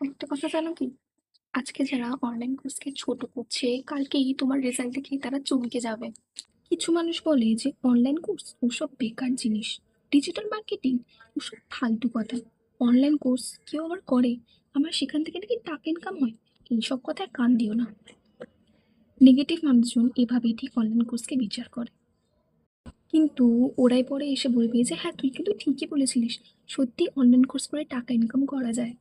একটা কথা জানো কি? আজকে যারা অনলাইন কোর্সকে ছোট করছে, কালকেই তোমার রেজাল্ট দেখে তারা চমকে যাবে। কিছু মানুষ বলে যে অনলাইন কোর্স ওসব বেকার জিনিস, ডিজিটাল মার্কেটিং ওসব ফালতু কথা। অনলাইন কোর্স কেউ আবার করে, আমার সেখান থেকে নাকি টাকা ইনকাম হয়। এইসব কথায় কান দিও না। নেগেটিভ মানুষজন এভাবেই ঠিক অনলাইন কোর্সকে বিচার করে। কিন্তু ওরাই পরে এসে বলবে যে হ্যাঁ, তুই কিন্তু ঠিকই বলেছিলিস, সত্যি অনলাইন কোর্স করে টাকা ইনকাম করা যায়।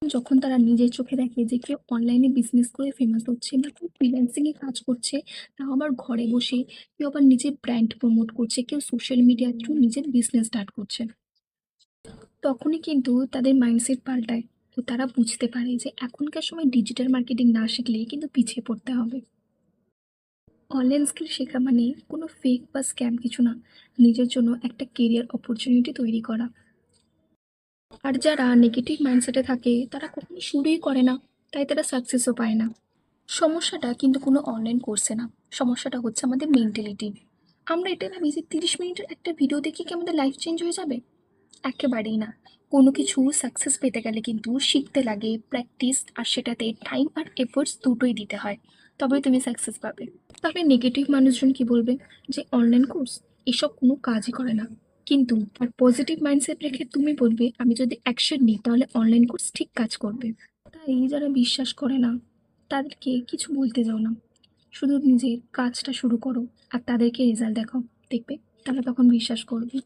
যখন তারা নিজের চোখে দেখে যে কেউ অনলাইনে বিজনেস করে ফেমাস হচ্ছে বা কেউ ফ্রিল্যান্সিং এ কাজ করছে, তাও আবার ঘরে বসে, কেউ আবার নিজের ব্র্যান্ড প্রমোট করছে, কেউ সোশ্যাল মিডিয়ার থ্রু নিজের বিজনেস স্টার্ট করছে, তখনই কিন্তু তাদের মাইন্ডসেট পাল্টায়। তো তারা বুঝতে পারে যে এখনকার সময় ডিজিটাল মার্কেটিং না শিখলে কিন্তু পিছিয়ে পড়তে হবে। অনলাইন স্কিল শেখা মানে কোনো ফেক বা স্ক্যাম কিছু না, নিজের জন্য একটা কেরিয়ার অপরচুনিটি তৈরি করা। আর যারা নেগেটিভ মাইন্ডসেটে থাকে তারা কখনো শুরুই করে না, তাই তারা সাকসেসও পায় না। সমস্যাটা কিন্তু কোনো অনলাইন কোর্সে না, সমস্যাটা হচ্ছে আমাদের মেন্টালিটি। আমরা এটা ভাবি যে 30 মিনিটের একটা ভিডিও দেখে কি আমাদের লাইফ চেঞ্জ হয়ে যাবে। একেবারেই না। কোনো কিছু সাকসেস পেতে গেলে কিন্তু শিখতে লাগে, প্র্যাকটিস, আর সেটাতে টাইম আর এফোর্টস দুটোই দিতে হয়, তবেই তুমি সাকসেস পাবে। তাহলে নেগেটিভ মানুষজন কি বলবে? যে অনলাইন কোর্স এসব কোনো কাজই করে না। কিন্তু আর পজিটিভ মাইন্ডসেট রেখে তুমি বলবে আমি যদি অ্যাকশন নিই তাহলে অনলাইন কোর্স ঠিক কাজ করবে। তাই যারা বিশ্বাস করে না তাদেরকে কিছু বলতে যাও না, শুধু নিজের কাজটা শুরু করো আর তাদেরকে রেজাল্ট দেখাও, দেখবে তারা তখন বিশ্বাস করবে।